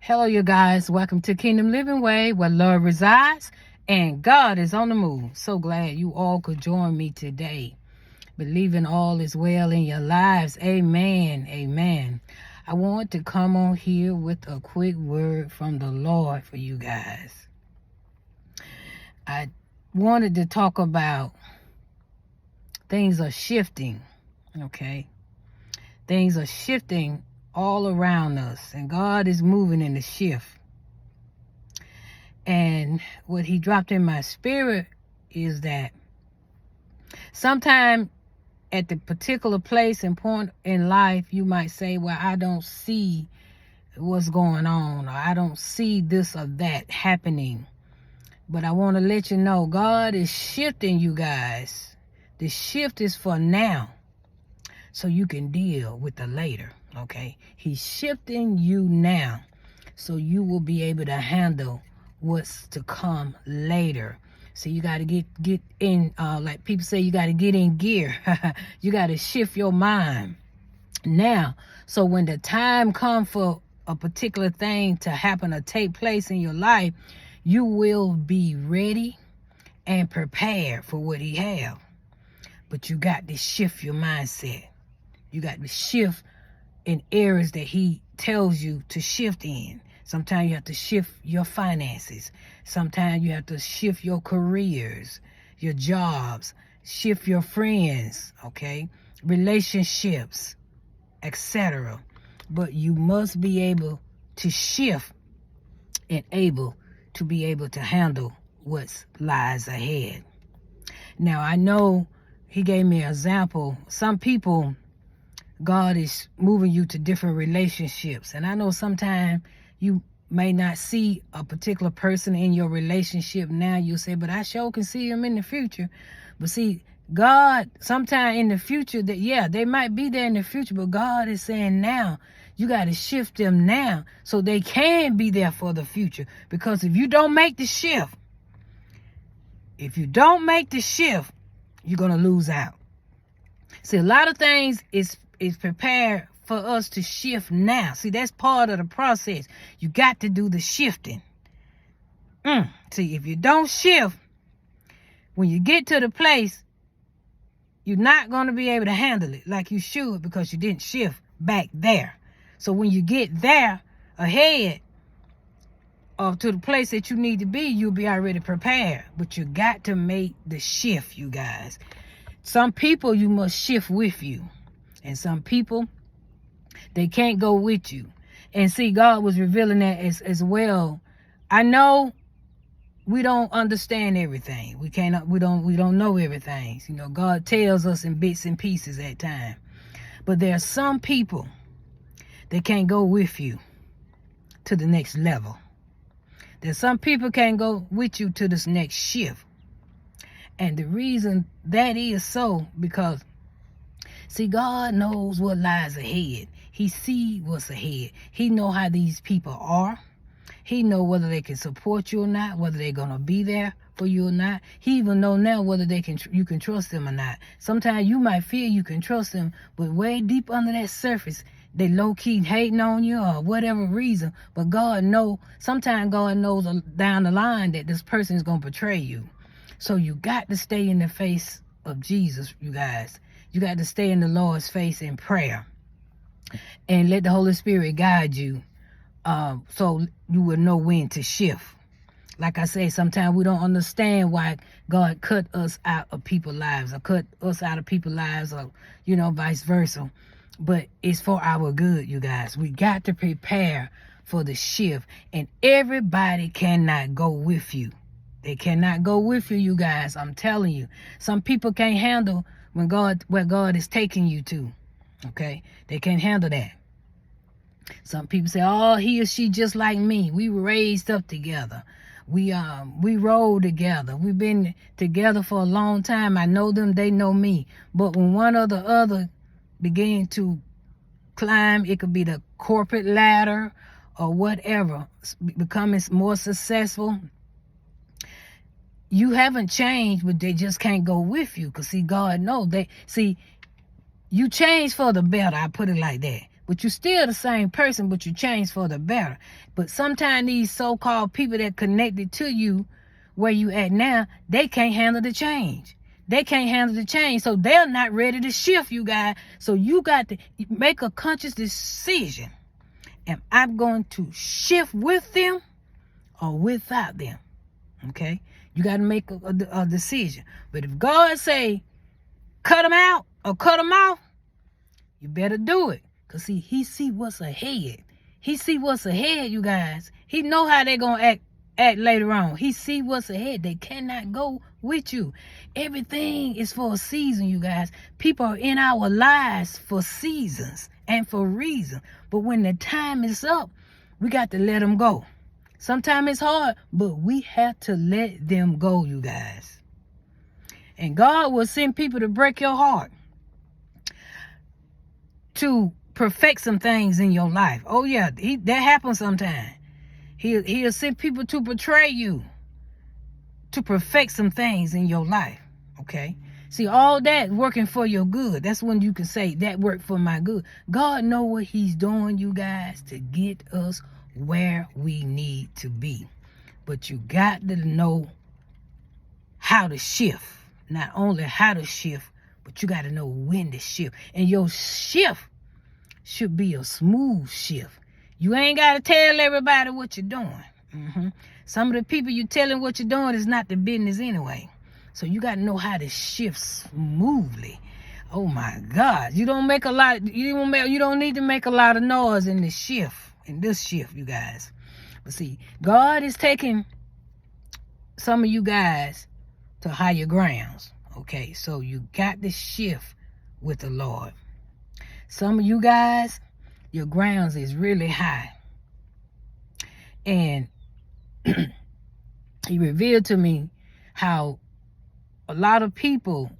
Hello, you guys. Welcome to Kingdom Living Way, where love resides and God is on the move. So glad you all could join me today. Believing all is well in your lives. Amen. Amen. I want to come on here with a quick word from the Lord for you guys. I wanted to talk about things are shifting. Okay. Things are shifting all around us, and God is moving in the shift. And what he dropped in my spirit is that sometime at the particular place and point in life, you might say, well, I don't see what's going on, or I don't see this or that happening. But I want to let you know, God is shifting you guys. The shift is for now, so you can deal with the later. Okay, he's shifting you now so you will be able to handle what's to come later. So you got to get in, like people say, you got to get in gear. You got to shift your mind now, so when the time comes for a particular thing to happen or take place in your life, you will be ready and prepared for what he have. But you got to shift your mindset. You got to shift in areas that he tells you to shift in. Sometimes you have to shift your finances. Sometimes you have to shift your careers, your jobs, shift your friends, okay, relationships, etc. But you must be able to shift and able to be able to handle what lies ahead. Now, I know he gave me an example. Some people, God is moving you to different relationships. And I know sometimes you may not see a particular person in your relationship now. You'll say, but I sure can see him in the future. But see, God, sometime in the future, that they might be there in the future, but God is saying now, you got to shift them now so they can be there for the future. Because if you don't make the shift, you're going to lose out. See, a lot of things is prepared for us to shift now. See, that's part of the process. You got to do the shifting. See, if you don't shift, when you get to the place, you're not going to be able to handle it like you should, because you didn't shift back there. So when you get there ahead of to the place that you need to be, you'll be already prepared. But you got to make the shift, you guys. Some people you must shift with you. And some people, they can't go with you. And see, God was revealing that as well. I know we don't understand everything. We don't know everything. You know, God tells us in bits and pieces at times. But there are some people that can't go with you to the next level. There's some people can't go with you to this next shift. And the reason that is so, because see, God knows what lies ahead. He sees what's ahead. He knows how these people are. He knows whether they can support you or not, whether they're going to be there for you or not. He even knows now whether you can trust them or not. Sometimes you might feel you can trust them, but way deep under that surface, they low-key hating on you or whatever reason. But God knows, sometimes God knows down the line that this person is going to betray you. So you got to stay in the face of Jesus, you guys. You got to stay in the Lord's face in prayer and let the Holy Spirit guide you, so you will know when to shift. Like I say, sometimes we don't understand why God cut us out of people's lives, or cut us out of people's lives, or, vice versa. But it's for our good, you guys. We got to prepare for the shift. And everybody cannot go with you. They cannot go with you, you guys. I'm telling you. Some people can't handle where God is taking you to. Okay? They can't handle that. Some people say, oh, he or she just like me. We were raised up together. We rode together. We've been together for a long time. I know them, they know me. But when one or the other begin to climb, it could be the corporate ladder or whatever, becoming more successful, you haven't changed, but they just can't go with you. Because see, God knows. You change for the better, I put it like that. But you're still the same person, but you change for the better. But sometimes these so-called people that connected to you where you at now, they can't handle the change. They can't handle the change, so they're not ready to shift, you guys. So you got to make a conscious decision. Am I going to shift with them or without them? Okay? You got to make a decision. But if God say, cut them out or cut them off, you better do it. Because, see, he see what's ahead. He see what's ahead, you guys. He know how they're going to act later on. He see what's ahead. They cannot go with you. Everything is for a season, you guys. People are in our lives for seasons and for reasons. But when the time is up, we got to let them go. Sometimes it's hard, but we have to let them go, you guys. And God will send people to break your heart, to perfect some things in your life. Oh yeah, that happens sometimes. He'll send people to betray you, to perfect some things in your life. Okay? See, all that working for your good. That's when you can say that worked for my good. God know what he's doing, you guys, to get us where we need to be. But you got to know how to shift. Not only how to shift, but you got to know when to shift. And your shift should be a smooth shift. You ain't got to tell everybody what you're doing. Some of the people you telling what you're doing is not the business anyway. So you got to know how to shift smoothly. Oh my God. You don't need to make a lot of noise in this shift, you guys. But see, God is taking some of you guys to higher grounds. Okay, so you got to shift with the Lord. Some of you guys, your grounds is really high. And he revealed to me how a lot of people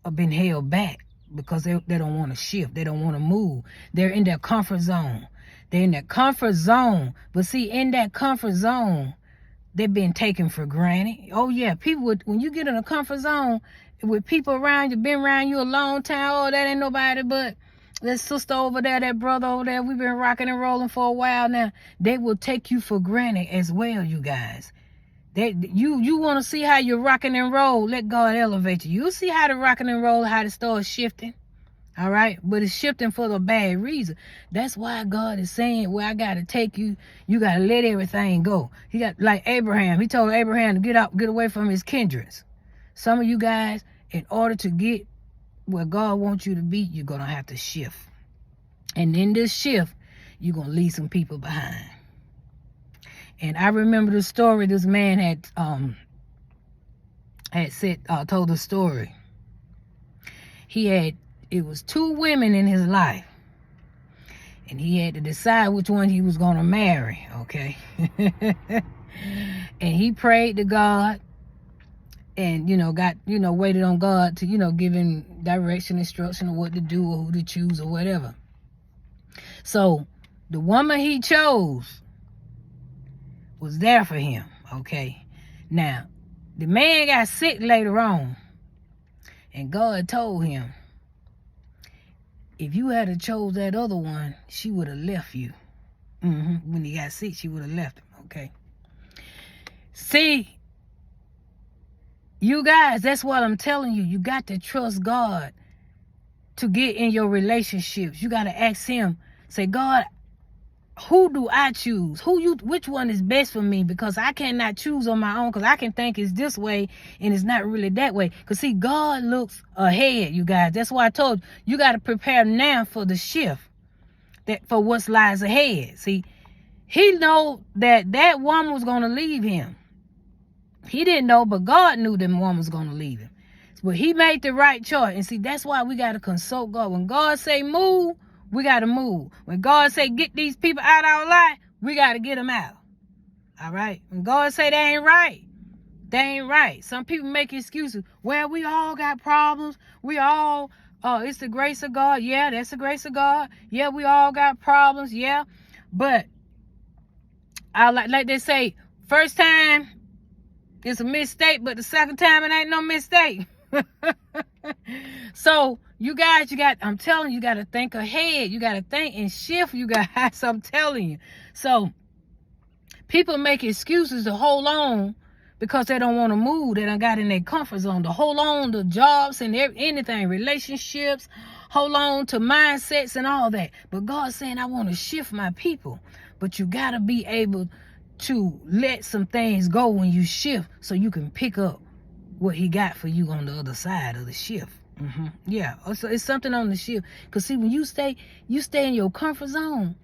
have been held back because they don't want to shift. They don't want to move. They're in their comfort zone. They're in their comfort zone. But see, in that comfort zone, they've been taken for granted. Oh yeah, when you get in a comfort zone with people around you, been around you a long time, oh, that ain't nobody but that sister over there, that brother over there, we've been rocking and rolling for a while now. They will take you for granted as well, you guys. You want to see how you're rocking and roll, let God elevate you. You'll see how to rocking and roll, how to start shifting. All right, but it's shifting for the bad reason. That's why God is saying, well, I got to take you. You got to let everything go. He got, like Abraham. He told Abraham to get away from his kindreds. Some of you guys, in order to get where God wants you to be, you're going to have to shift. And in this shift, you're going to leave some people behind. And I remember the story this man had told the story. It was 2 women in his life. And he had to decide which one he was going to marry, okay? And he prayed to God and, waited on God to, give him direction, instruction of what to do or who to choose or whatever. So the woman he chose was there for him, okay? Now, the man got sick later on. And God told him, if you had chose that other one, she would have left you. When he got sick, she would have left him, okay? See, you guys, that's what I'm telling you. You got to trust God to get in your relationships. You got to ask him, say, God, who do I choose? Which one is best for me? Because I cannot choose on my own, because I can think it's this way and it's not really that way. Because see, God looks ahead, you guys. That's why I told you got to prepare now for the shift, for what lies ahead. See, he know that woman was going to leave him. He didn't know, but God knew that woman was going to leave him. But he made the right choice. And see, that's why we got to consult God. When God say move, we got to move. When God say get these people out of our life, we got to get them out. All right? When God say they ain't right, they ain't right. Some people make excuses. Well, we all got problems. We all, it's the grace of God. Yeah, that's the grace of God. Yeah, we all got problems. Yeah. But like they say, first time it's a mistake, but the second time it ain't no mistake. So You guys, I'm telling you, you got to think ahead. You got to think and shift, you guys. I'm telling you. So people make excuses to hold on because they don't want to move. They done got in their comfort zone to hold on to jobs and anything, relationships, hold on to mindsets and all that. But God's saying, I want to shift my people. But you got to be able to let some things go when you shift so you can pick up what he got for you on the other side of the shift. Yeah, so it's something on the shift. Because see, when you stay in your comfort zone,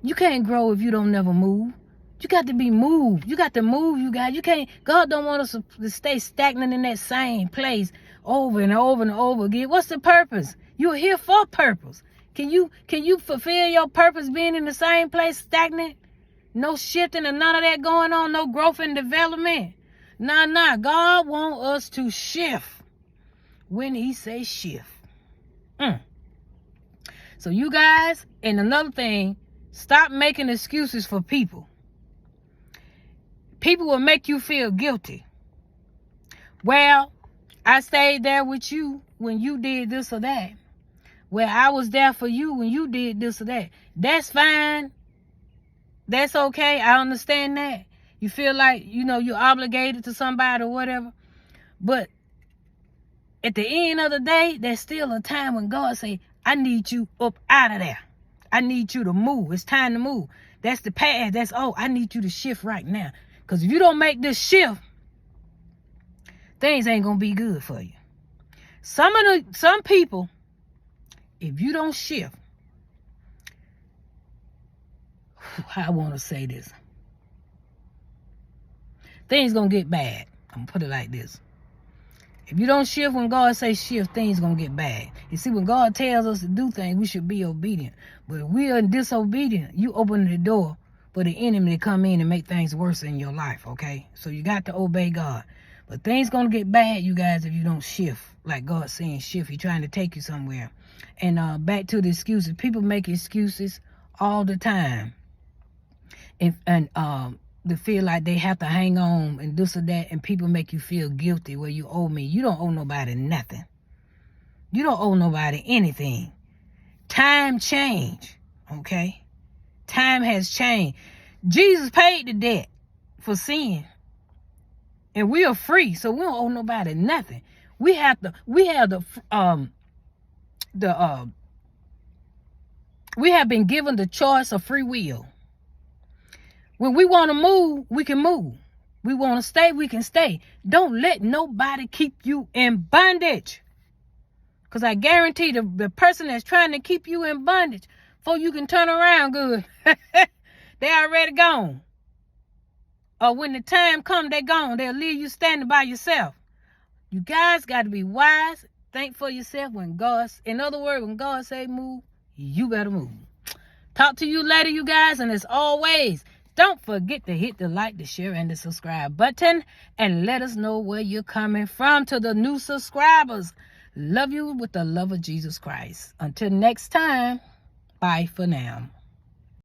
you can't grow if you don't never move. You got to be moved. You got to move, you guys. You can't. God don't want us to stay stagnant in that same place over and over and over again. What's the purpose? You're here for purpose. Can you fulfill your purpose being in the same place stagnant? No shifting and none of that going on. No growth and development. Nah. God want us to shift when he says shift. So you guys, and another thing, stop making excuses for people. People will make you feel guilty. Well, I stayed there with you when you did this or that. Well, I was there for you when you did this or that. That's fine. That's okay. I understand that. You feel like, you're obligated to somebody or whatever. But at the end of the day, there's still a time when God say, I need you up out of there. I need you to move. It's time to move. That's the path. I need you to shift right now. Because if you don't make this shift, things ain't going to be good for you. Some people, if you don't shift, I want to say this, things going to get bad. I'm going to put it like this. If you don't shift when God says shift, things going to get bad. You see, when God tells us to do things, we should be obedient. But if we are disobedient, you open the door for the enemy to come in and make things worse in your life, okay? So you got to obey God. But things going to get bad, you guys, if you don't shift. Like God's saying shift. He's trying to take you somewhere. And back to the excuses. People make excuses all the time. And they feel like they have to hang on and this or that, and people make you feel guilty. Well, you owe me. You don't owe nobody nothing. You don't owe nobody anything. Time change, okay? Time has changed. Jesus paid the debt for sin, and we are free, so we don't owe nobody nothing. We have been given the choice of free will. When we want to move, we can move. We want to stay, we can stay. Don't let nobody keep you in bondage. Because I guarantee the person that's trying to keep you in bondage, before you can turn around good, they already gone. Or when the time comes, they're gone. They'll leave you standing by yourself. You guys got to be wise. Think for yourself when in other words, when God say move, you better move. Talk to you later, you guys. And as always, don't forget to hit the like, the share, and the subscribe button. And let us know where you're coming from. To the new subscribers, love you with the love of Jesus Christ. Until next time, bye for now.